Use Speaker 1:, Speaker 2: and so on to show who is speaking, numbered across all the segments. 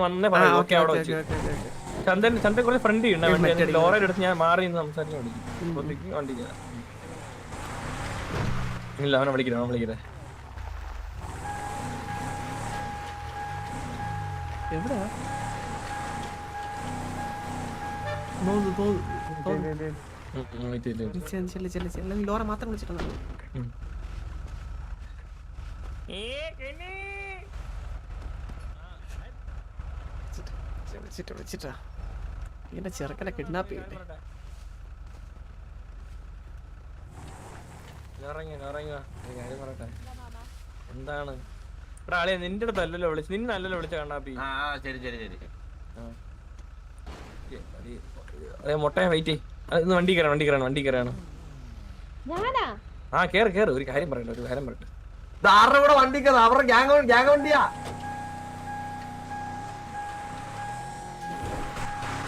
Speaker 1: വന്നേ പറയാം. ഓക്കെ അവിടെ വെച്ച് ചന്ദ്രൻ കുറച്ച് ഫ്രണ്ട് ചെയ്യണ്ട. ലോറയുടെ അടുത്ത് ഞാൻ മാറി നിന്ന് സംസാരിച്ചു വണ്ടി ഇല്ല. അവനെ വിളിക്കണേ.
Speaker 2: എവിടെയാ ലോറ മാത്രം വിളിച്ചിട്ടുണ്ടോ? വിളിച്ചിട്ടാ ഇങ്ങനെ ചെറുക്കനെ കിഡ്നാപ്പ് ചെയ്യണ്ടേ?
Speaker 1: എന്താണ് ആളെ നിന്റെ അടുത്തല്ലല്ലോ വിളിച്ചു, നിന്നല്ലല്ലോ വിളിച്ച കണ്ണാപ്പി. മുട്ടയെ വെയിറ്റ് വണ്ടി കയറാണ്. ആ കേറ് ഒരു കാര്യം പറയട്ടെ.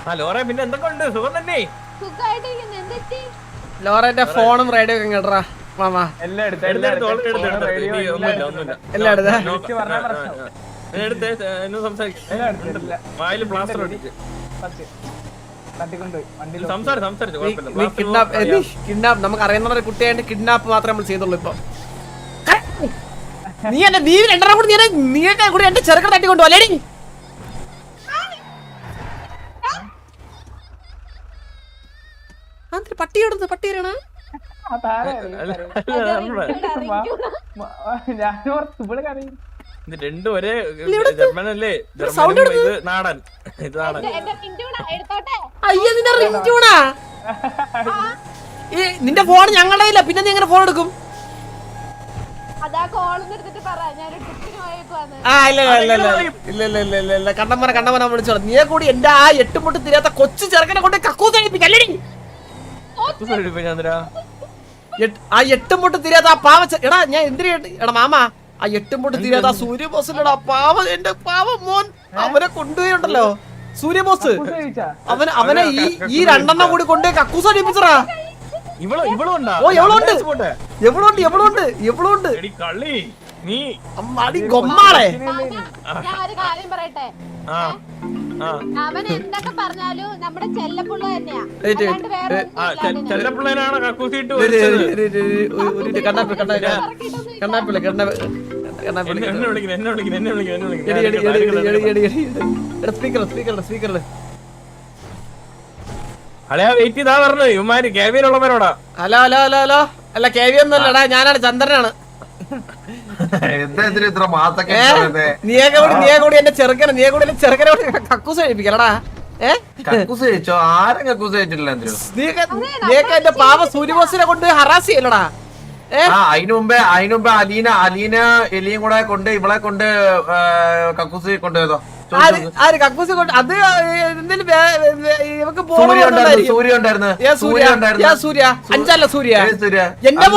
Speaker 1: ആ ലോറ പിന്നെ എന്തൊക്കെ ഉണ്ട്? സുഖം തന്നെ.
Speaker 2: ലോറന്റെ ഫോണും റേഡിയോ ഒക്കെ കേട്ടറാ മാമാ. നമുക്ക് അറിയുന്ന ഒരു കുട്ടിയായിട്ട് കിഡ്നാപ്പ് മാത്രമേ നമ്മൾ ചെയ്തുള്ളൂ ഇപ്പൊ. നീ രണ്ടെണ്ണം കൂടി നീയൊക്കെ കൂടി എന്റെ ചെറുക്കൻ തട്ടിക്കൊണ്ടു അല്ലേടി? പട്ടിയോടുന്നത് പട്ടിയാണ്
Speaker 1: രണ്ടും ഒരേ ജർമ്മനല്ലേ? ഇത് നാടൻ.
Speaker 2: നിന്റെ ഫോൺ ഞങ്ങളുടെ ഇല്ല, പിന്നെ നീ എങ്ങനെ ഫോൺ എടുക്കും? ഇല്ല കണ്ണമ്മനെ വിളിച്ചോ. നീയെ കൂടി എന്റെ ആ 8 മുട്ട് തിരിയാത്ത കൊച്ചു ചെറുക്കനെ കൊണ്ട് കക്കൂസ് കഴിപ്പിക്കല്ലേ? ആ 8 മുട്ട് തിരിയാത്ത ആ പാവ എടാ ഞാൻ എന്തിനാ എടാ മാമ ആ 8 മുട്ട് തിരിയാത്ത സൂര്യബോസിലടാ പാവ എന്റെ പാവ മോൻ അവനെ കൊണ്ടുപോയിണ്ടല്ലോ സൂര്യബോസ്. അവനെ ഈ രണ്ടെണ്ണം കൂടി കൊണ്ടുപോയി കക്കൂസ് അടിപ്പിച്ചടാ. എവളുണ്ട് ഗൊമ്മാളെ.
Speaker 3: അവൻ എന്തൊക്കെ പറഞ്ഞാലും നമ്മുടെ ചെല്ലപ്പുള്ള തന്നെയാ.
Speaker 2: ഹലോ അല്ല കേവി ഒന്നുമല്ലടാ, ഞാനാണ് ചന്ദ്രനാണ്. നീയെ കൂടി എന്റെ ചെറുക്കനെ കക്കൂസ് കഴിപ്പിക്കലടാ. നീയൊക്കെ എന്റെ പാവ സൂര്യബോസിനെ കൊണ്ട് ഹറാസ് ചെയ്യലടാ.
Speaker 4: അതിനു മുമ്പേ അലീന എലിയും കൂടെ കൊണ്ട് ഇവളെ കൊണ്ട് കക്കൂസ് കൊണ്ടുപോയതോ?
Speaker 2: കക്കൂസ് കൊണ്ട് അത് ഇവക്ക്
Speaker 4: സൂര്യ ഉണ്ടായിരുന്നു.
Speaker 2: സൂര്യ അഞ്ചല്ല സൂര്യ എന്റെ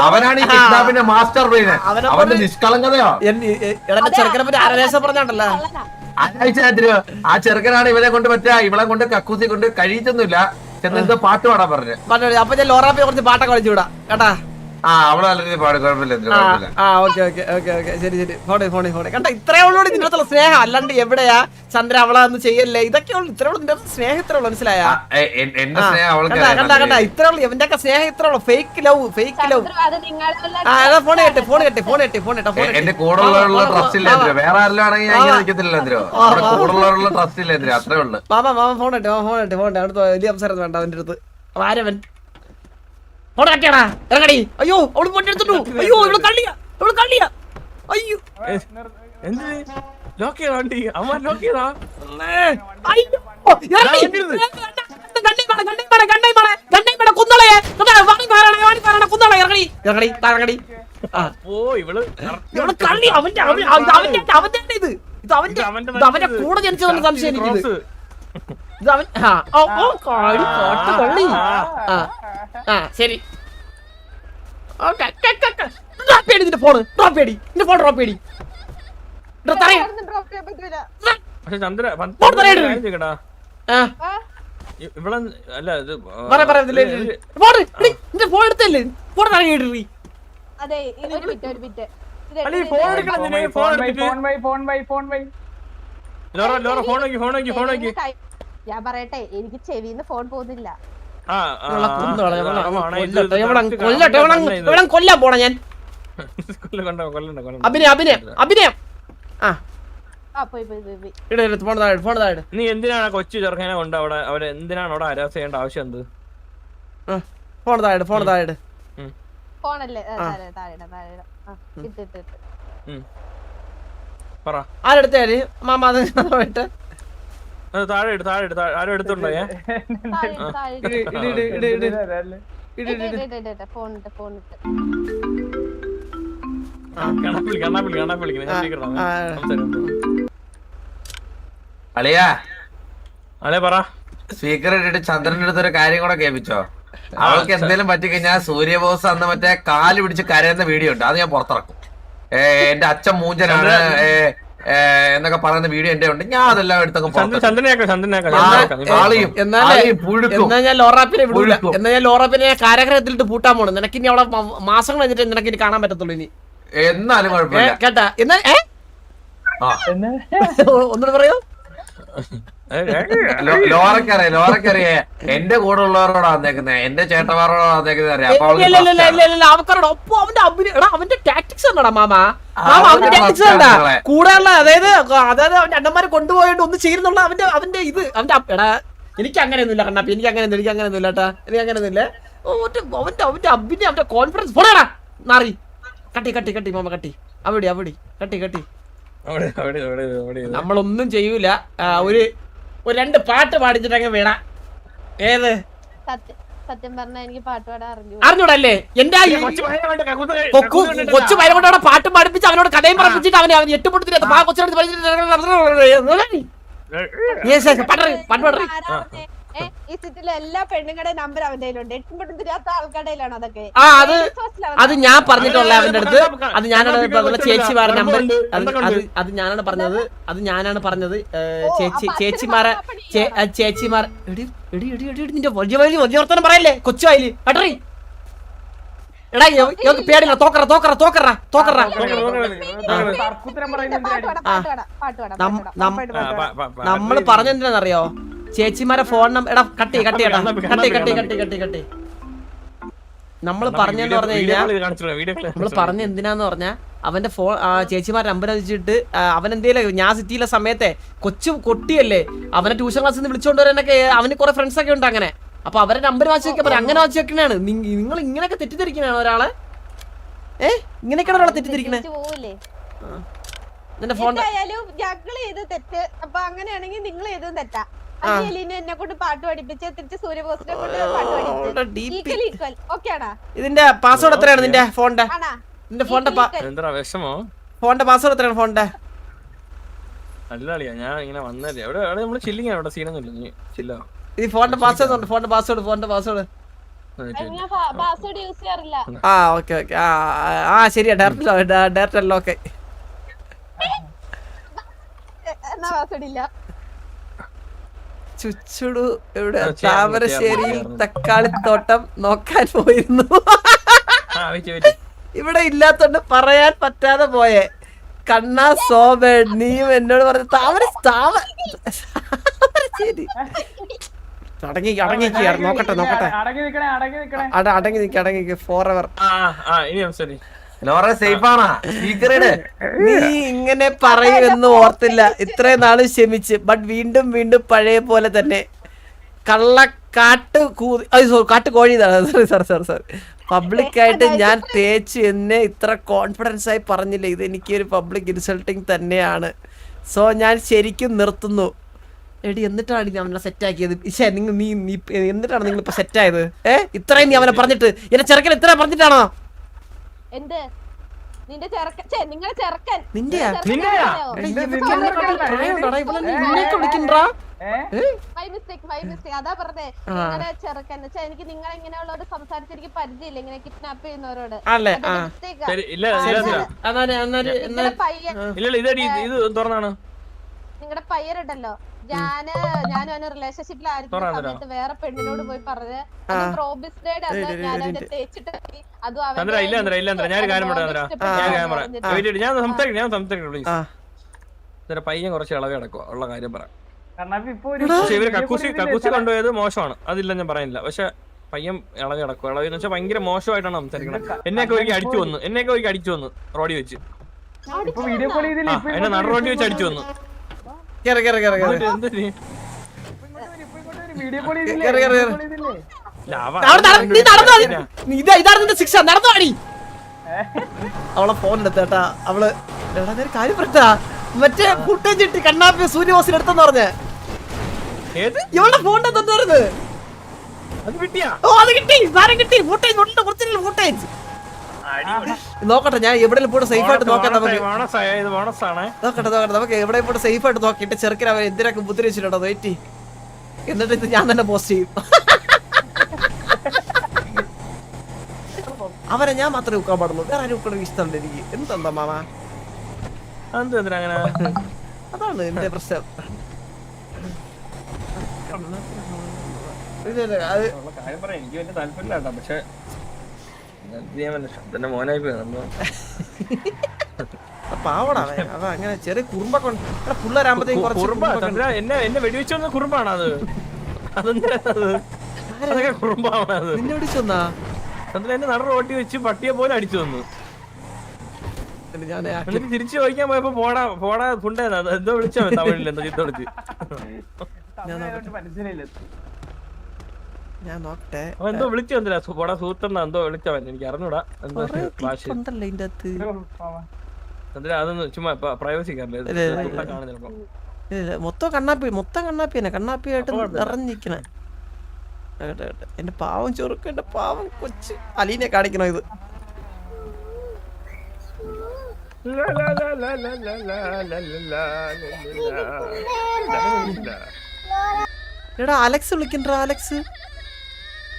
Speaker 4: അവനാണ് ഈ കിഡ്നാപ്പിന്റെ മാസ്റ്റർ ബ്രെയിൻ. അവന്റെ നിഷ്കളങ്കതയോ
Speaker 2: ചെറുക്കനെ പറ്റി ആരദേശം പറഞ്ഞോണ്ടല്ലോ.
Speaker 4: ആ ചെറുക്കനാണ് ഇവനെ കൊണ്ട് ഇവളെ കൊണ്ട് കക്കൂസി കൊണ്ട് കഴിച്ചൊന്നുമില്ല. ചെന്നെന്തോ പാട്ട് പാടാൻ പറഞ്ഞു.
Speaker 2: അപ്പൊ ഞാൻ ലോറാപ്പയെ കുറച്ച് പാട്ടൊക്കെ കളിച്ചു വിടാം കേട്ടാ. ശരി ഫോണി കണ്ട ഇത്രേ ഉള്ളൂ നിന്നത്തുള്ള സ്നേഹം. അല്ലാണ്ട് എവിടെയാ ചന്ദ്ര അവളെ ഒന്നും ചെയ്യല്ലേ? ഇതൊക്കെ ഉള്ളു ഇത്രേ ഉള്ളു സ്നേഹം. ഇത്രേ ഉള്ളു മനസ്സിലായ? കണ്ട ഇത്രേ ഉള്ളു എന്റെ ഒക്കെ സ്നേഹം. ഇത്രേ ഉള്ളു ഫേക്ക് ലവ്.
Speaker 4: എന്റെ കൂടെ ട്രസ്റ്റ് ഇല്ല. വേറെ ആരിലാണെങ്കിൽ അത്രേ ഉള്ളു.
Speaker 2: മാമ ഫോൺ അടുത്ത വലിയ സംസാരം വേണ്ട അവന്റെ അടുത്ത്. ആരവൻ ഇറങ്ങടി. അയ്യോ അവള് പൊട്ടെടുത്തിട്ടു. അയ്യോ ഇവള് കള്ളിയാ. അയ്യോ അവന്റെ കൂടെ ജനിച്ചതെന്ന് സംശയം എനിക്കിത്. ശരി നിന്റെ ഫോൺ ഡ്രോപ്പ് ചെയ്യടി.
Speaker 1: ഇവിടെ അല്ല ഇത്
Speaker 2: ഫോൺ എടുത്തല്ലേ ഫോൺ ഇറങ്ങി
Speaker 3: അതെ ഒരു ബിറ്റ്
Speaker 1: അല്ല ഈ ഫോൺ എടുക്കണം ലോറ ഫോൺ നോക്കി
Speaker 3: ഞാൻ പറയട്ടെ എനിക്ക് ചെവിന്ന് ഫോൺ പോകുന്നില്ല.
Speaker 2: കൊല്ലാൻ പോണ ഞാൻ അഭിനയം
Speaker 1: നീ എന്തിനാണ് കൊച്ചു ചെറുക്കനെ കൊണ്ട് അവിടെ അവരെ എന്തിനാണ് അവിടെ ഹരാസ് ചെയ്യേണ്ട ആവശ്യം എന്ത്?
Speaker 2: ഫോൺ താഴെ
Speaker 3: ഫോണല്ലേ
Speaker 1: പറ
Speaker 2: ആരെടുത്താല് മാമ പോയിട്ട്
Speaker 1: താഴെ ആരും എടുത്തുണ്ടോ?
Speaker 4: അളിയാ
Speaker 1: അതെ പറ.
Speaker 4: സ്പീക്കർ ഇട്ടിട്ട് ചന്ദ്രന്റെ അടുത്ത് ഒരു കാര്യം കൂടെ കേൾപ്പിച്ചോ. അവൾക്ക് എന്തെങ്കിലും പറ്റിക്കഴിഞ്ഞാൽ സൂര്യബോസ് അന്ന് മറ്റേ കാല് പിടിച്ച് കരയുന്ന വീഡിയോ ഉണ്ട്, അത് ഞാൻ പുറത്തിറക്കും. എന്റെ അച്ഛൻ മൂഞ്ചനാണ് എന്നൊക്കെ പറയുന്ന വീഡിയോ എന്റെ ഉണ്ട്, ഞാൻ അതെല്ലാം എടുത്തൊക്കെ
Speaker 2: ഞാൻ ലോറാപ്പിനെ കാരാഗ്രഹത്തിലിട്ട് പൂട്ടാൻ പോണു. നിനക്ക് ഇനി അവിടെ മാസങ്ങൾ കഴിഞ്ഞിട്ട് നിനക്ക് ഇനി കാണാൻ പറ്റത്തുള്ളൂ ഇനി.
Speaker 4: എന്നാലും കുഴപ്പമില്ല
Speaker 2: കേട്ടാ. എന്നാ ഒന്നുകൂടെ പറയൂ.
Speaker 4: ലോറക്കറിയേ എന്റെ കൂടെ ഉള്ളവരോടാ വന്നേക്കുന്നത്, എന്റെ ചേട്ടന്മാരോടാ വന്നേക്കുന്നത് അറിയാം.
Speaker 2: അവക്കറോട് ഒപ്പം അവന്റെ അവന്റെ ടാക്ടിക്സ് ഉണ്ടടാ മാമ. അവന്റെ ടാക്ടിക്സ് ഉണ്ടാ കൂടാനുള്ള അതായത് അവന്റെ അണ്ണന്മാരെ കൊണ്ടുപോയിട്ട് ഒന്ന് ചെയ്യുന്നുള്ള അവന്റെ ഇത് അവന്റെ എടാ എനിക്ക് അങ്ങനെയൊന്നുമില്ല കണ്ണാപ്പി, എനിക്ക് അങ്ങനെയൊന്നുമില്ല കേട്ടാ, എനിക്ക് അങ്ങനെയൊന്നുമില്ല. അവന്റെ അഭിനയം അവന്റെ കോൺഫിഡൻസ് പോടാ നാറി. കട്ടി മാമ കട്ടി അവിടെ കട്ടി. നമ്മളൊന്നും ചെയ്യൂല. ഒരു 2 പാട്ട് പാടിച്ചിട്ടങ്ങ് വീണ. ഏത്
Speaker 3: സത്യം പറഞ്ഞാ എനിക്ക് പാട്ട് പാടാൻ
Speaker 2: അറിഞ്ഞൂടല്ലേ? എന്റെ കൊച്ചു ഭയങ്കര പാട്ട് പാടിപ്പിച്ച് അവനോട് കഥയും പറപ്പിച്ചിട്ട് അവൻ 8 പൊട്ടത്തിന് കൊച്ചിനോട്
Speaker 3: ഈ സിറ്റിയിലെ എല്ലാ പെണ്ണുങ്ങളുടെ നമ്പർ അവന്റെ കയ്യിലുണ്ട്. 8 പൊട്ടും തിരിയാത്ത ആൾക്കാരുടെ അതൊക്കെ.
Speaker 2: അത് ഞാൻ പറഞ്ഞിട്ടുള്ള അവന്റെ അടുത്ത്. അത് ഞാനാണ് ചേച്ചിമാരെ നമ്പർ അത് ഞാനാണ് പറഞ്ഞത്. ചേച്ചിമാർ നിന്റെ വലിയ വർത്തനം പറയല്ലേ കൊച്ചുവായില് കട്ടറി. എടാ പേടില്ല, തോക്കറ. നമ്മള് പറഞ്ഞെന്തിനാന്നറിയോ? ചേച്ചിമാരെ ഫോൺ നമ്പർ എടാ കട്ടി നമ്മള് പറഞ്ഞെന്ന് പറഞ്ഞു കഴിഞ്ഞാൽ നമ്മള് പറഞ്ഞ എന്തിനാന്ന് പറഞ്ഞാ അവന്റെ ഫോൺ ചേച്ചിമാരെ നമ്പർ വെച്ചിട്ട് അവൻ എന്തേലും ഞാൻ സിറ്റിയിലെ സമയത്തെ കൊച്ചു കൊട്ടിയല്ലേ അവനെ ട്യൂഷൻ ക്ലാസ്സിൽ നിന്ന് വിളിച്ചോണ്ട് വരാനൊക്കെ അവന് കുറെ ഫ്രണ്ട്സ് ഒക്കെ ഉണ്ട് അങ്ങനെ. അപ്പൊ അവരെ നമ്പർ വാച്ച് വെക്കാൻ പറയാം. അങ്ങനെ വാച്ച് വെക്കണാണ് നിങ്ങൾ ഇങ്ങനെയൊക്കെ തെറ്റിദ്ധരിക്കണാണ് ഒരാളെ. ഇങ്ങനെയൊക്കെയാണ് ഒരാളെ തെറ്റിദ്ധരിക്കണേ. നിന്റെ ഫോൺ
Speaker 3: അങ്ങനെയാണെങ്കിൽ നിങ്ങൾ ചെയ്തതും തെറ്റാ. എന്നെ കൊണ്ട് പാട്ട് പഠിപ്പിച്ച് തിരിച്ച് സൂര്യബോസിനെ കൊണ്ട് പാട്ട് പഠിപ്പിച്ച്.
Speaker 2: ഇതിന്റെ പാസ്വേഡ് എത്രയാണ് നിന്റെ ഫോണിന്റെ? നിന്റെ ഫോണിന്റെ പാസ്വേഡ് എത്രയാണ് ഫോണിന്റെ?
Speaker 1: അല്ല ഞാൻ ഇങ്ങനെ വന്നല്ലേ അവിടെ നമ്മള് ചില്ലിങ്ങാണ്, അവിടെ സീനൊന്നുമില്ല. ചില്ല
Speaker 2: ഈ ഫോണിന്റെ പാസ്വേഡ് ഫോണിന്റെ പാസ്വേഡ്
Speaker 3: യൂസ് ചെയ്യാറില്ല.
Speaker 2: ഓക്കെ ശരിയാ. ഡയറക്റ്റ് അല്ല. ഓക്കെ ചുച്ചുടു എവിടെ? താമരശ്ശേരിയിൽ തക്കാളിത്തോട്ടം നോക്കാൻ പോയിരുന്നു. ഇവിടെ ഇല്ലാത്തോണ്ട് പറയാൻ പറ്റാതെ പോയേ. കണ്ണാ സോബേ നീയും എന്നോട് പറഞ്ഞു താമരശ്ശേരി. നോക്കട്ടെ അടങ്ങി ഫോർ. നീ ഇങ്ങനെ പറയുമെന്ന് ഓർത്തില്ല ഇത്രയും നാളും ക്ഷമിച്ച്. ബട്ട് വീണ്ടും പഴയ പോലെ തന്നെ കാട്ടുകോഴി. സോറി പബ്ലിക്കായിട്ട് ഞാൻ തേച്ച് എന്നെ ഇത്ര കോൺഫിഡൻസ് ആയി പറഞ്ഞില്ല. ഇത് എനിക്കൊരു പബ്ലിക് ഇൻസൾട്ടിങ് തന്നെയാണ്. സോ ഞാൻ ശരിക്കും നിർത്തുന്നു. എടി എന്നിട്ടാണ് നീ അവനെ സെറ്റാക്കിയത്? നീ എന്നിട്ടാണ് നിങ്ങൾ ഇപ്പൊ സെറ്റായത്? ഇത്രയും നീ അവനെ പറഞ്ഞിട്ട് എന്നെ ചെറുക്കൻ ഇത്ര പറഞ്ഞിട്ടാണോ?
Speaker 3: എന്ത് നിന്റെ ചെറുക്കൻ? നിങ്ങളെ ചെറുക്കൻ മൈ മിസ്റ്റേക്ക് അതാ പറഞ്ഞേ. നിങ്ങളെ ചെറുക്കൻ എനിക്ക് നിങ്ങളെ ഇങ്ങനെയുള്ളവരോട് സംസാരിച്ച് എനിക്ക് പരിചയമില്ല, ഇങ്ങനെ കിഡ്നാപ്പ് ചെയ്യുന്നവരോട്. നിങ്ങളുടെ പയ്യനുണ്ടല്ലോ ഞാനും റിലേഷൻഷിപ്പിലായിരിക്കുന്ന സമയത്ത് വേറെ പെണ്ണിനോട് പോയി പറഞ്ഞ് പ്രോബിസ്ഡേയുടെ അന്ന് ഞാൻ അവനെ തേച്ചിട്ട് അതും
Speaker 1: പയ്യൻ കുറച്ച് ഇളവ് കിടക്കുക ഉള്ള കാര്യം പറയാം. പക്ഷെ ഇവര് കക്കൂസി കൊണ്ടുപോയത് മോശമാണ്, അതില്ല ഞാൻ പറയുന്നില്ല. പക്ഷെ പയ്യൻ ഇളവ് കിടക്കുക. ഇളവെന്ന് വെച്ചാൽ ഭയങ്കര മോശമായിട്ടാണ് സംസാരിക്കുന്നത്. എന്നെയൊക്കെ ഒരിക്കൽ അടിച്ചു വന്നു റോഡിൽ വെച്ച്. എന്നെ നട റോഡിൽ വെച്ച് അടിച്ചു വന്നു.
Speaker 2: അവളെ ഫോണിലെത്തേട്ടാ അവള് കാര്യം പറഞ്ഞാ മറ്റേ ഫുട്ടേജ് ഇട്ട് കണ്ണാപ്പി സൂര്യബോസിന് എടുത്തെന്ന് പറഞ്ഞ ഇവളുടെ ഫോണിന്റെ തന്നായിരുന്നു. നോക്കട്ടെ ഞാൻ എവിടെ പോയിട്ട് സേഫ് ആയിട്ട് നോക്കാം. നമുക്ക് എവിടെ പോയിട്ട് സേഫ് ആയിട്ട് നോക്കിയിട്ട് ചെറുക്കിന് അവൻ എന്തിനൊക്കെ ഉപദ്രവിച്ചിട്ടുണ്ടോ വെയിറ്റ്, എന്നിട്ട് ഇത് ഞാൻ തന്നെ പോസ്റ്റ് ചെയ്യും. അവരെ ഞാൻ മാത്രമേ ഉക്കാൻ പാടുള്ളൂ, വേറെ ആരും ഉക്കണ ഇഷ്ടമല്ല എനിക്ക്. എന്താ മാമ അതാണ് എന്റെ പ്രശ്നം. പാവടാ അവ അങ്ങനെ ചെറിയ കുറുമ്പൊക്കെ പിള്ളേരാകുമ്പത്തേക്കും
Speaker 1: എന്നെ വെടിവെച്ചൊന്ന കുറുമ്പാണ് അത്. കുറുമ്പാണ്
Speaker 2: നിന്നെ അടിച്ചൊന്നാ
Speaker 1: എന്നെ നട റോട്ടി വെച്ച് പട്ടിയെ പോലെ അടിച്ചു വന്നു. തിരിച്ചു ചോദിക്കാൻ പോയപ്പോ പോടാ ഫുണ്ടേതാ എന്തോ വിളിച്ചോ തമിഴിൽ എന്തോ ചീത്ത വിളിച്ച്.
Speaker 2: ഞാൻ നോക്കട്ടെ
Speaker 1: എന്തോ വിളിച്ചു വന്നില്ല പോടാ സൂത്തെന്നാ എന്തോ വിളിച്ചവൻ, എനിക്ക് അറിഞ്ഞൂടാ എന്തോ ഭാഷ. അതൊന്നും ചുമ്മാ പ്രൈവസി കാണുന്നില്ല.
Speaker 2: മൊത്തം കണ്ണാപ്പി തന്നെ കണ്ണാപ്പിയായിട്ട് നിറഞ്ഞിരിക്കണേ. എന്റെ പാവം ചെറുക്ക, എന്റെ പാവം കൊച്ച് അലീനെ കാണിക്കണോ ഇത്? എടാ അലക്സ് വിളിക്കണ്ട. അലക്സ്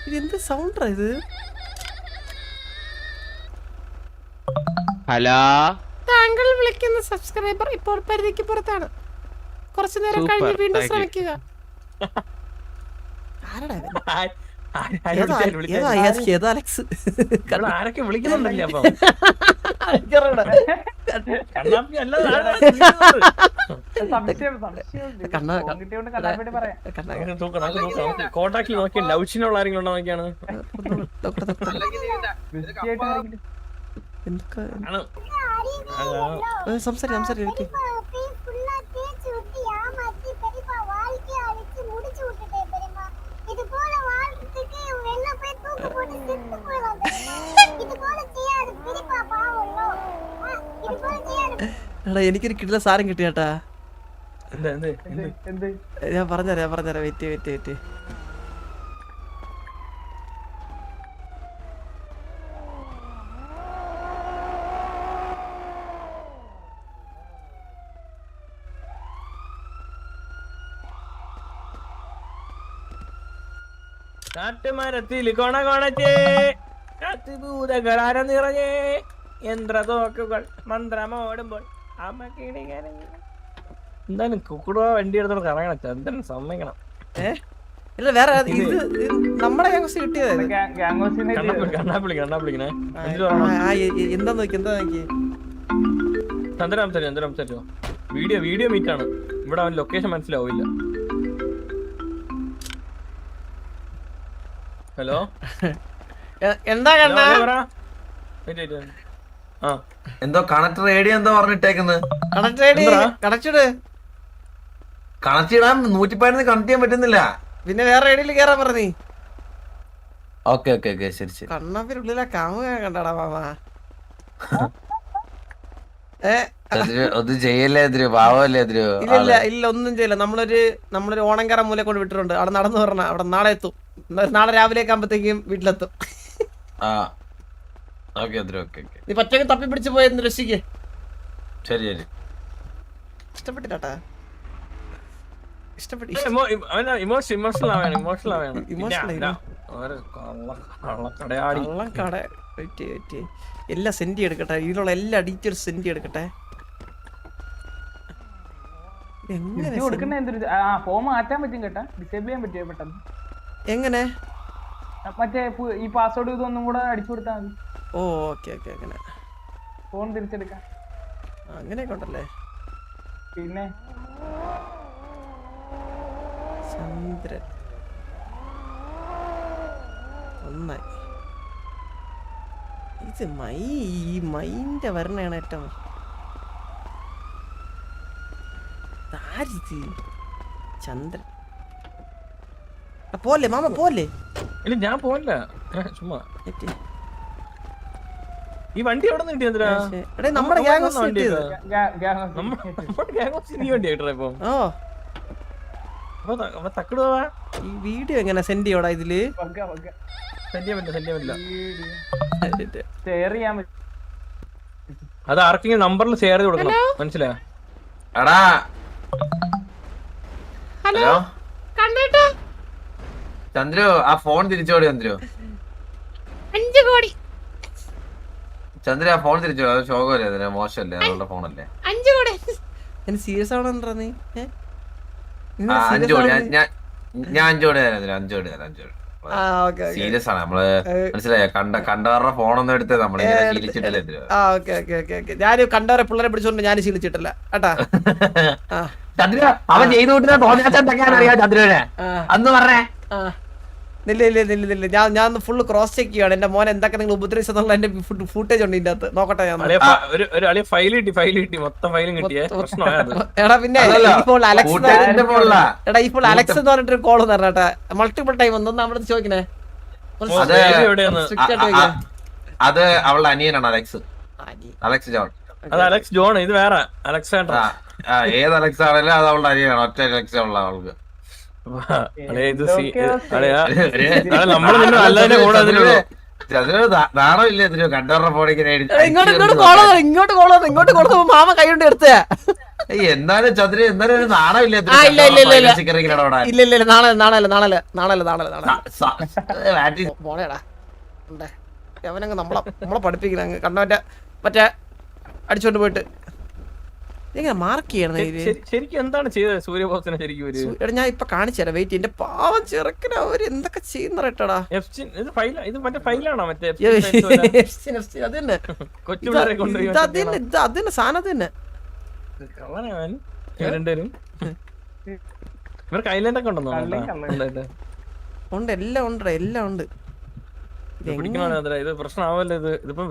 Speaker 2: ഇതെന്ത് സൗണ്ടാ ഇത്?
Speaker 5: ഹലോ,
Speaker 2: താങ്കൾ വിളിക്കുന്ന സബ്സ്ക്രൈബർ ഇപ്പോൾ പരിധിക്ക് പുറത്താണ്. കുറച്ചു നേരം കഴിഞ്ഞ് വീണ്ടും ശ്രമിക്കുക.
Speaker 1: ആരൊക്കെ വിളിക്കുന്നുണ്ടല്ലേ അപ്പൊ? കോണ്ടാക്ടിൽ നോക്കിയ ലൗച്ചിനുള്ള ആരെങ്കിലും ഉണ്ടോ നോക്കിയാണ്.
Speaker 2: സംസാരിക്കും എടാ എനിക്കൊരു കിട്ടില്ല സാരം കിട്ടിയാട്ടാ. ഞാൻ പറഞ്ഞുതരാം വെയിറ്റ്.
Speaker 1: കാട്ടുമരത്തിൽ കൊണകൊണച്ചേ കാത്തുഭൂതകളാരം നിറഞ്ഞേ യന്ത്രതോക്കുകൾ മന്ത്രമോടുമ്പോൾ എന്തായാലും കുക്കുടുവ വണ്ടി എടുത്തോണ്ട് കറങ്ങണം. ചന്ദ്രൻ സമ്മതിക്കണം.
Speaker 2: ഇല്ല വേറെ ഇത് നമ്മുടെ കിട്ടിയത്
Speaker 1: കണ്ണാപ്പിളിക്കണേ.
Speaker 2: എന്താ നോക്കി
Speaker 1: ചന്ദ്രൻ സംസാരിച്ചോ. വീഡിയോ മീറ്റ് ആണ് ഇവിടെ. അവൻ ലൊക്കേഷൻ മനസ്സിലാവില്ല. ഹലോ
Speaker 2: എന്താ
Speaker 4: എന്തോ കണക്ടർ റേഡിയോ എന്തോ പറഞ്ഞിട്ടേക്കുന്നത്. കണക്ട് ഇടാൻ 114 കണക്ട് ചെയ്യാൻ പറ്റുന്നില്ല.
Speaker 2: പിന്നെ വേറെ റേഡിയോയിൽ കേറാൻ പറഞ്ഞേ.
Speaker 4: ഓക്കെ ശരി.
Speaker 2: കണ്ണാപ്പിനുള്ളിലെ കാമ കണ്ടാടാ മാമ.
Speaker 4: ഒന്നും ചെയ്യല്ലേ പാവല്ലേ?
Speaker 2: ഇല്ല ഒന്നും ചെയ്യില്ല. നമ്മളൊരു ഓണംകര മൂല കൊണ്ട് വിട്ടിട്ടുണ്ട്. അവിടെ നടന്നു പറഞ്ഞ അവിടെ നാളെ എത്തും. നാളെ രാവിലെ ആകുമ്പത്തേക്കും വീട്ടിലെത്തും. നീ പറ്റൊക്കെ തപ്പി പിടിച്ച് പോയെന്ന് രക്ഷിക്ക്.
Speaker 4: ശരി
Speaker 2: ഇഷ്ടപ്പെട്ടിട്ടാ. എല്ലാം സെൻഡ് എടുക്കട്ടെ. ഇതിലുള്ള എല്ലാ ഡീറ്റെയിൽസ് സെൻഡ് എടുക്കട്ടെ. എങ്ങനെ
Speaker 5: കൊടുക്കണ എന്തൊരു ഫോം മാറ്റാൻ പറ്റും കേട്ടാ, ഡിസേബിൾ ചെയ്യാൻ പറ്റുമോ പെട്ടെന്ന്?
Speaker 2: എങ്ങനെ
Speaker 5: മറ്റേ ഈ പാസ്വേഡ് ഇതൊന്നും കൂടെ അടിച്ചു കൊടുത്താൽ മതി.
Speaker 2: ഓ ഓക്കെ ഓക്കെ അങ്ങനെ
Speaker 5: ഫോൺ തിരിച്ചെടുക്കാം.
Speaker 2: അങ്ങനെയൊക്കെ ഉണ്ടല്ലേ.
Speaker 5: പിന്നെ
Speaker 2: ചന്ദ്രൻ നന്നായി. ഇത് ഈ മൈൻ്റെ വരണയാണ് ഏറ്റവും ആരിത് ചന്ദ്രൻ. പോലെ മാമ പോലെ.
Speaker 1: ഇല്ല ഞാൻ പോയില്ല, ചുമ്മാ ഈ വണ്ടി എവിടെ നിന്ന് കിട്ടിയ
Speaker 2: എടേ നമ്മുടെ ഗ്യാങ്
Speaker 1: നമ്മുടെ ഗ്യാങ് ഹൗസ് നീ വണ്ടി ആയിട്ടാ ഇപ്പൊ.
Speaker 2: ഓ
Speaker 1: അപ്പൊ തക്കടുവാ
Speaker 2: ഈ വീഡിയോ എങ്ങനെ സെൻഡ് ചെയ്യോടാ ഇതില്?
Speaker 1: സെൻഡ് ചെയ്യാൻ പറ്റില്ല.
Speaker 5: ഷെയർ ചെയ്യാൻ പറ്റും.
Speaker 1: അത് ആർക്കെങ്കിലും നമ്പറിൽ ഷെയർ ചെയ്ത് കൊടുക്കണം, മനസ്സിലായോ?
Speaker 4: എടാ ഹലോ ചന്ദ്രു, ആ ഫോൺ തിരിച്ചോടി. ചന്ദ്രു
Speaker 6: 5 കോടി
Speaker 4: ചന്ദ്രു ആ ഫോൺ തിരിച്ചോടി. അത് ശോകമല്ലേ, അതിന് മോശമല്ലേ, നമ്മളുടെ ഫോണല്ലേ.
Speaker 6: 5 കോടി
Speaker 2: ഞാൻ സീരിയസ് ആവണോ നീ?
Speaker 4: 5 കോടി ഞാൻ 5 കോടി തരാം. 5 കോടി തരാം. സീരിയസ് ആണ് നമ്മള്, മനസ്സിലായോ? കണ്ടവരുടെ ഫോണൊന്നും എടുത്ത് നമ്മളിങ്ങനെ ശീലിച്ചിട്ടില്ല.
Speaker 2: ഞാൻ കണ്ടവരെ പിള്ളേരെ പിടിച്ചോണ്ട് ഞാൻ ശീലിച്ചിട്ടില്ല കേട്ടാ.
Speaker 4: ചന്ദ്രു അവൻ ചെയ്തു കൂട്ടുന്ന തോന്നിയാച്ചെന്തൊക്കെയാണ് അറിയാം ചന്ദ്രുവിനെ അന്ന് പറഞ്ഞേ.
Speaker 2: ഇല്ല ഞാൻ ഫുള്ള് ക്രോസ് ചെക്ക് ചെയ്യാണ്. എന്റെ മോനെ എന്തൊക്കെ നിങ്ങൾ ഉപദ്രവിച്ചെന്നുള്ള എന്റെ ഫുട്ടേജ് ഉണ്ട് ഇതിന്റെ അകത്ത്. നോക്കട്ടെ ഞാൻ.
Speaker 1: ഫയൽ കിട്ടി, മൊത്തം ഫയലും കിട്ടിയേ.
Speaker 2: എടാ പിന്നെ ഇപ്പോൾ അലക്സ് ഇപ്പോൾ അലക്സ് എന്ന് പറഞ്ഞിട്ട് കോൾ തരണേട്ടാ. മൾട്ടിപ്പിൾ ടൈം ഒന്നും നമ്മുടെ ചോദിക്കണേ.
Speaker 4: അത് അവളുടെ അനിയനാണ് അലക്സ് ജോൺ.
Speaker 1: അത് അലക്സ് ജോൺ, ഇത് വേറെ അലക്സ്.
Speaker 4: ഏത് അലക്സ് ആണെങ്കിലും അത് അവളുടെ അനിയനാണ്. ഒറ്റ അലക്സ് ഉള്ള അവൾക്ക്. നാണോ ഇല്ല ഇതിന് കണ്ടവരുടെ ഫോണിങ്ങനെ
Speaker 2: ഇങ്ങോട്ട് കോളോ മാമ കൈ കൊണ്ട് എടുത്തേ.
Speaker 4: എന്നാലും ചന്ദ്ര എന്നാലും നാണോ ഇല്ല.
Speaker 2: ഇല്ല നാളെ മോളേടാ അവനങ്ങ് നമ്മളെ പഠിപ്പിക്കണം. അങ്ങ് കണ്ടവന്റെ മറ്റേ അടിച്ചോണ്ട് പോയിട്ട് എങ്ങനെ മാർക്ക് ചെയ്യണം?
Speaker 1: ശരിക്കും എന്താണ് ചെയ്തത് സൂര്യബോസിനെ? ശരിക്കും
Speaker 2: എടാ ഞാൻ ഇപ്പൊ കാണിച്ചുതരാം, വെയിറ്റ്. എന്റെ പാവം ചെറുക്കന അവര് എന്തൊക്കെ ചെയ്യുന്ന കേട്ടടാ. അതന്നെ സാധനം തന്നെ. ഉണ്ട്, എല്ലാം ഉണ്ട്, എല്ലാം ഉണ്ട്.
Speaker 1: ഇത് പ്രശ്നമാവല്ലോ. ഇതിപ്പം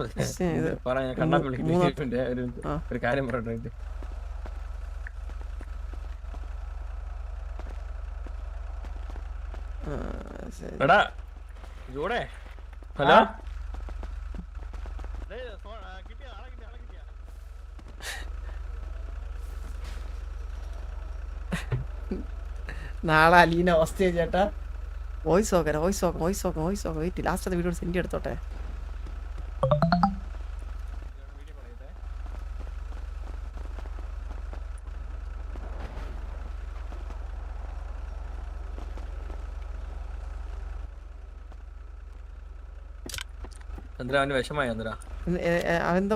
Speaker 1: പറയാ കണ്ണാ വിളിക്കുന്ന ഒരു കാര്യം പറയട്ടെ. എടാ ജൂടെ ഹലോ,
Speaker 2: നാളെ അലീന അവസ്ഥ ചേട്ടാ. വോയിസ് നോക്കാം. വെയിറ്റ്, ലാസ്റ്റ് വീഡിയോ സെൻഡ് എടുത്തോട്ടെ.
Speaker 1: ചന്ദ്ര അവന് വിഷമായി. ചന്ദ്ര
Speaker 2: എന്താ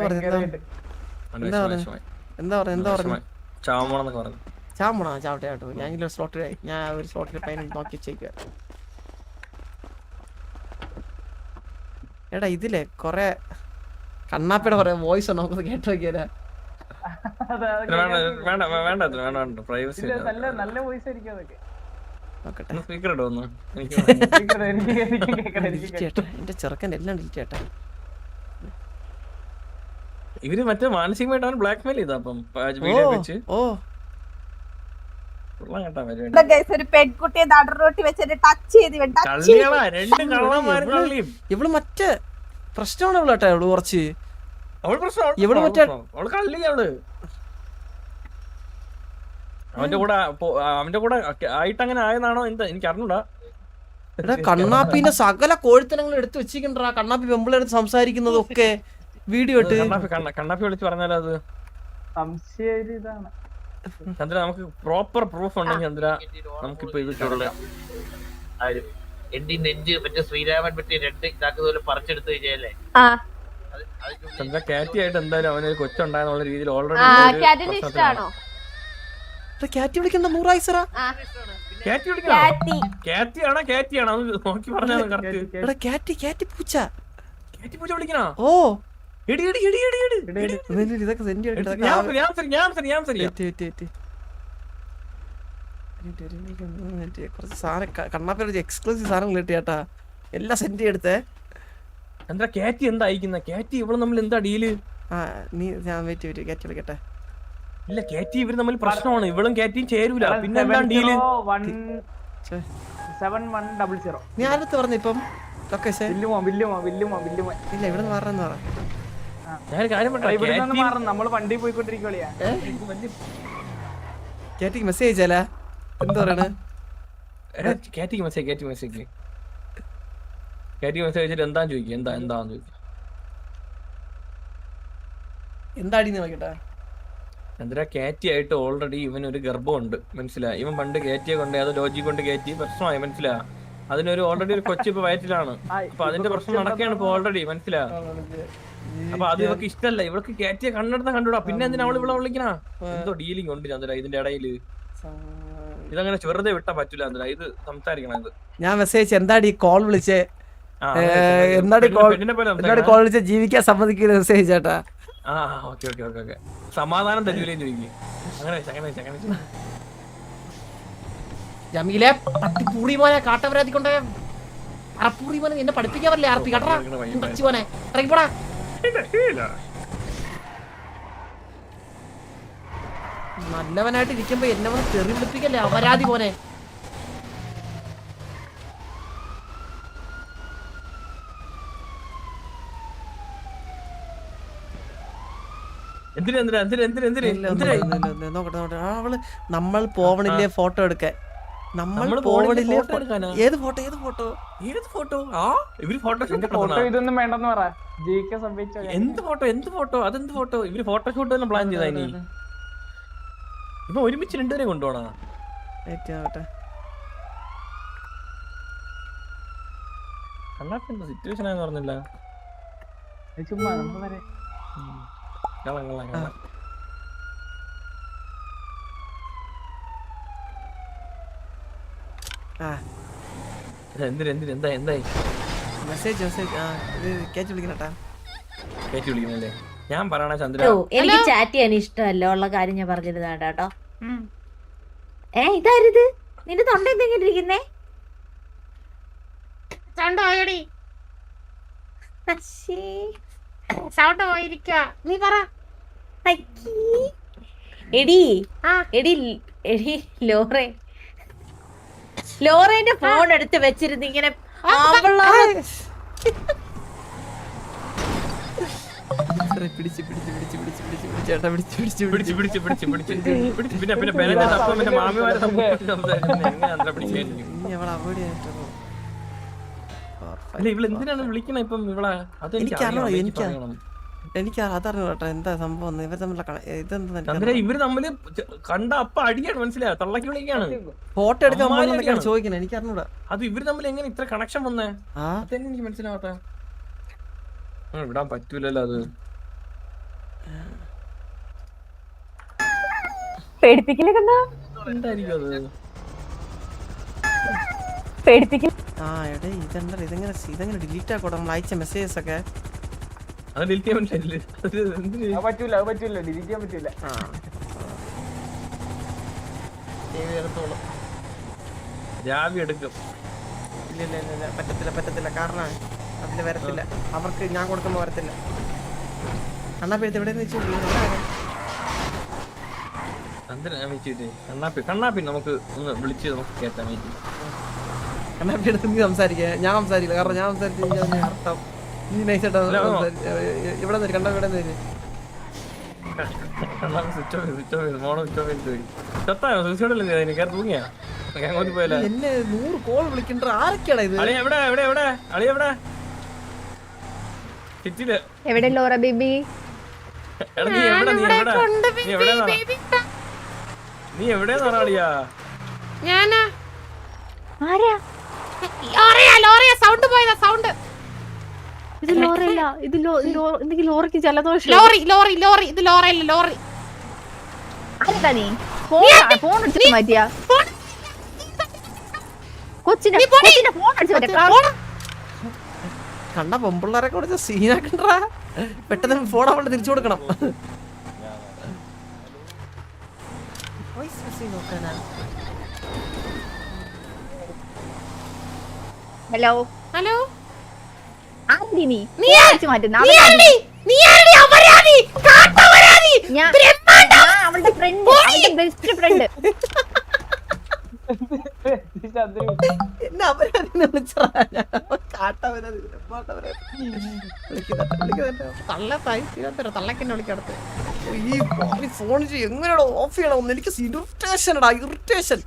Speaker 2: പറഞ്ഞു?
Speaker 1: ചാവണന്നൊക്കെ പറഞ്ഞു.
Speaker 2: ചാവണോ? ചാവട്ടെ കേട്ടോ. ഞാൻ ഒരു സ്ലോട്ടിൽ പൈന നോക്കി വെച്ചേക്കുക. എടാ ഇതിലെ കൊറേ കണ്ണാപ്പിയുടെ കൊറേ വോയിസ് നോക്കുന്നത് കേട്ട് നോക്കിയാലേ.
Speaker 1: വേണ്ട പ്രൈവസി
Speaker 5: നല്ല വോയിസ് ആയിരിക്കും അതൊക്കെ.
Speaker 1: സ്പീക്കർ ഇടുന്നു
Speaker 2: എന്റെ ചെറുക്കൻ്റെ എല്ലാം ഡിലീറ്റ് ചേട്ടാ.
Speaker 1: ഇവര് മറ്റേ മാനസികമായിട്ട് അവൻ ബ്ലാക്ക് മെയിൽ ചെയ്താ. അപ്പം വീഡിയോ വെച്ച്
Speaker 3: ഒരു പെൺകുട്ടിയെ നടറോട്ടി വെച്ചിട്ട് ടച്ച് ചെയ്ത്
Speaker 2: ഇവള് മറ്റേ പ്രശ്നമാണ് ഇവള് കേട്ടോ. ഇവള് കുറച്ച്
Speaker 1: ഇവള് മറ്റേ അവള് കള്ളി. അവന്റെ കൂടെ ആയിട്ട് അങ്ങനെ ആയതാണോ എന്താ എനിക്ക് അറിഞ്ഞൂടാ.
Speaker 2: എടാ കണ്ണാപ്പിന്റെ സകല കോഴിത്തനങ്ങൾ എടുത്തു വെച്ചിട്ടുണ്ടാ. കണ്ണാപ്പി പെമ്പിളെടുത്ത് സംസാരിക്കുന്നതൊക്കെ വീഡിയോ ഇട്ട്.
Speaker 1: കണ്ണാപ്പി വിളിച്ച് പറഞ്ഞാലോ അത്
Speaker 5: സംശയം.
Speaker 1: ചന്ദ്ര നമുക്ക് പ്രോപ്പർ പ്രൂഫ് ഉണ്ടെങ്കിൽ ചന്ദ്ര നമുക്കിപ്പോ ഇത്
Speaker 7: ശ്രീരാമൻ പറ്റി 2 ഇതാക്കുപോലെ പറിച്ചെടുത്ത് കഴിഞ്ഞാലേ
Speaker 1: ചന്ദ്ര കാറ്റി ആയിട്ട് എന്തായാലും അവനൊരു കൊച്ചുണ്ടായെന്നുള്ള രീതിയിൽ ഓൾറെഡി
Speaker 2: കാറ്റി വിളിക്കണ്ട 100 ആയിസറാ.
Speaker 1: കാറ്റി വിളിക്കണോ? കാറ്റിയാണോ കാറ്റിയാണോ നോക്കി പറഞ്ഞാ കറക്റ്റ്.
Speaker 2: എടാ കാറ്റി പൂച്ച.
Speaker 1: കാറ്റി പൂച്ച വിളിക്കണോ?
Speaker 2: ഓ
Speaker 1: എടി എടി എടി എടി എടി
Speaker 2: ഇതൊക്കെ സെന്റ് കുറച്ച് സാധനം കണ്ണാപ്പി എക്സ്ക്ലൂസീവ് സാധനങ്ങൾ കിട്ടിയാട്ടാ. എല്ലാം സെന്റ് എടുത്തേ.
Speaker 1: എന്താ കാറ്റി എന്താ അയക്കുന്ന? കാറ്റി ഇവിടെ നമ്മൾ എന്താ ഡീല്?
Speaker 2: നീ ഞാൻ വെയിറ്റ് കാറ്റി വിളിക്കട്ടെ.
Speaker 1: ഇല്ല കാറ്റി ഇവര് തമ്മിൽ പ്രശ്നമാണ്. ഇവളും കാറ്റിയും ചേരൂല. പിന്നെ എന്താ ഡീല്?
Speaker 5: 7100.
Speaker 2: നീ ആരടുത്ത് പറഞ്ഞു ഇപ്പം? ലൊക്കേഷൻ
Speaker 5: ഇല്ല
Speaker 2: ഇവിടെ നിന്ന് പറഞ്ഞെന്ന് പറ.
Speaker 1: ഞാൻ കാര്യം
Speaker 5: നമ്മള് വണ്ടി പോയിക്കൊണ്ടിരിക്കോളിയാ.
Speaker 2: കാറ്റിക്ക് മെസ്സേജ് അയച്ചാലാ? എന്താ പറയണേ?
Speaker 1: കാറ്റിക്ക് മെസ്സേജ് അയച്ചിട്ട് എന്താന്ന് ചോദിക്കും. എന്താന്ന് ചോദിക്കും.
Speaker 2: എന്താടിന്ന് നോക്കട്ടെ.
Speaker 1: എന്തിനാ കാറ്റി ആയിട്ട് ഓൾറെഡി ഇവനൊരു ഗർഭമുണ്ട്, മനസ്സിലായി? ഇവൻ പണ്ട് കാറ്റിയെ കൊണ്ട് അത് ലോജിക് കൊണ്ട് കയറ്റി പ്രശ്നമായി, മനസ്സിലാ? അതിനൊരു ഓൾറെഡി ഒരു കൊച്ചു ഇപ്പൊ വയറ്റിലാണ്. അപ്പൊ അതിന്റെ പ്രശ്നം നടക്കുകയാണ് ഇപ്പൊ ഓൾറെഡി, മനസ്സിലാ? അപ്പൊ അത് ഇവർക്ക് ഇഷ്ടല്ല. ഇവർക്ക് കാറ്റിയെ കണ്ടെടുത്താ പിന്നെ എന്തിനാ അവൾ ഇവിടെ വിളിക്കണ? എന്തോ ഡീലിംഗ് ഉണ്ട് ചന്ദ്ര ഇതിന്റെ ഇടയില്. ഇതങ്ങനെ വെറുതെ വിട്ടാ പറ്റൂല ചന്ദ്ര, ഇത് സംസാരിക്കണം. ഇത്
Speaker 2: ഞാൻ മെസ്സേജ് എന്താടി കോൾ വിളിച്ചേ? എന്താടി കോൾ വിളിച്ച ജീവിക്കാൻ സമ്മതിക്കുന്ന മെസ്സേജ് ചേട്ടാ.
Speaker 1: ഓക്കെ സമാധാനം തരൂലേ ചോദിക്കും. അങ്ങനെ
Speaker 2: ജമീലെ പൂറി മോനെ കാട്ടവരാതി കൊണ്ട് അറപ്പൂറി മോനെ എന്നെ പഠിപ്പിക്കാൻ പറ്റില്ല. ആർപ്പി കട്ടറാ മോനെ ഇറങ്ങിപ്പോടാ. നല്ലവനായിട്ട് ഇരിക്കുമ്പോ എന്നെ വന്ന് തെറി വിളിപ്പിക്കല്ലേ അപരാധി മോനെ. നോക്കട്ടെ അവള് നമ്മൾ പോവണില്ലേ ഫോട്ടോ എടുക്കാൻ? നമ്മൾ പോവണില്ലേ? ഏത് ഫോട്ടോ?
Speaker 5: ഇതൊന്നും വേണ്ടെന്ന് പറ.
Speaker 1: എന്ത് ഫോട്ടോ? അതെന്ത് ഫോട്ടോ? ഇവര് ഫോട്ടോഷൂട്ട് തന്നെ പ്ലാൻ ചെയ്താ? ഇനി ഇപ്പൊ ഒരുമിച്ച് രണ്ടുപേരെ കൊണ്ടുപോണ കണ്ണാപ്പി സിറ്റുവേഷൻ ആയെന്ന് പറഞ്ഞില്ല.
Speaker 5: ചുമ്മാ നമുക്ക് വരെ
Speaker 1: എന്തായി
Speaker 2: മെസ്സേജ് വിളിക്കണട്ടാ.
Speaker 1: കേറ്റി വിളിക്കുന്നല്ലേ? ഞാൻ പറയണ ചന്ദ്ര,
Speaker 6: എനിക്ക് ചാറ്റ് ചെയ്യാൻ ഇഷ്ടമല്ല ഉള്ള കാര്യം ഞാൻ പറഞ്ഞിരുന്നാ കേട്ടോ. ഇതായത് നിന്റെ തൊണ്ട എന്തെങ്കിലും ഇരിക്കുന്നേ?
Speaker 8: സൗണ്ട് പോയടി. സൗണ്ട് പോയിരിക്ക. നീ പറ.
Speaker 6: എടി ലോറേന്റെ ഫോൺ എടുത്ത് വെച്ചിരുന്നു ഇങ്ങനെ
Speaker 1: ഇവളെന്തിനാണ് വിളിക്കണ ഇപ്പം ഇവളെ?
Speaker 2: എനിക്ക് അതറിഞ്ഞു കേട്ടോ എന്താ സംഭവം. ഇവർ തമ്മിലുള്ള
Speaker 1: ഇതെന്താ? ഇവര് തമ്മില് കണ്ട അപ്പ അടിയാണ്, മനസ്സിലായോ? തള്ളക്കി വിളിക്കാണ്.
Speaker 2: ഫോട്ടോ എടുക്കാൻ ചോദിക്കണേ. എനിക്ക് അറിഞ്ഞൂടാ
Speaker 1: അത് ഇവര് തമ്മിൽ എങ്ങനെ ഇത്ര കണക്ഷൻ വന്നേ? അതെന്നെ എനിക്ക് മനസ്സിലാവട്ടെ. വിടാൻ പറ്റൂലല്ലോ അത്. എന്തായിരിക്കും അത്?
Speaker 2: ഇതെങ്ങനെ ഡിലീറ്റ് ആക്കോട്ടെ നമ്മൾ അയച്ച മെസ്സേജസ് ഒക്കെ?
Speaker 1: അത് ഡിലീറ്റ് ചെയ്യാൻ
Speaker 5: പറ്റില്ല. ഡിലീറ്റ് ചെയ്യാൻ പറ്റൂല.
Speaker 1: രാവി എടുക്കും.
Speaker 2: ഇല്ല പറ്റത്തില്ല. കാരണം അതില് വരത്തില്ല. അവർക്ക് ഞാൻ കൊടുക്കുമ്പോ വരത്തില്ല. കണ്ണാപ്പി എവിടെ
Speaker 1: കണ്ണാപ്പി നമുക്ക് ഒന്ന് വിളിച്ച് നമുക്ക് കേട്ടാൻ പറ്റും.
Speaker 2: കണ്ണാപ്പി എടുത്ത് നീ സംസാരിക്കുക. ഞാൻ സംസാരിക്കില്ല. കാരണം ഞാൻ സംസാരിച്ചു അർത്ഥം നീ നൈസായിട്ടാ ഇവിടെ കണ്ണാപ്പി ഇവിടെ എന്നെ 100 കോൾ വിളിക്കണ്ട. ആരൊക്കെയാണ് ഇത്?
Speaker 3: എവിടെ ലോറ ബേബി?
Speaker 1: നീ എവിടെയാ പറയാളിയാ?
Speaker 8: ഞാനാ സൗണ്ട് പോയതാ. സൗണ്ട്
Speaker 3: ഇത് ലോറയില്ല. ഇത് ലോറിക്ക് ജലദോഷം.
Speaker 8: ലോറി ഇത് ലോറയല്ല. ലോറി
Speaker 3: ആരാ നീ?
Speaker 9: ഫോൺ എടുത്തിട്ട് മാറ്റിയാ കൊച്ചിന്റെ ഫോൺ അടിച്ചു
Speaker 2: കണ്ട പെമ്പിള്ളേരെ കൊടുത്ത് സീനാക്കണ്ടാ. പെട്ടെന്ന് ഫോൺ അവളുടെ തിരിച്ചു കൊടുക്കണം.
Speaker 9: ഹലോ
Speaker 8: ഹലോ
Speaker 9: ആന്റി നീ
Speaker 8: നീ
Speaker 9: അടിച്ചു മാറ്റുന്ന ഞാൻ അവളുടെ ഫ്രണ്ട് അവളുടെ ബെസ്റ്റ് ഫ്രണ്ട്
Speaker 2: എന്നെ അവരതിനെ വിളിച്ചതാ. തള്ളക്കെന്നെ വിളിക്കടുത്ത് ഈ ഫോൺ ചെയ്യും എങ്ങനെയാണോ ഓഫ് ചെയ്യണമെന്ന് എനിക്ക് ഇറിറ്റേഷൻ.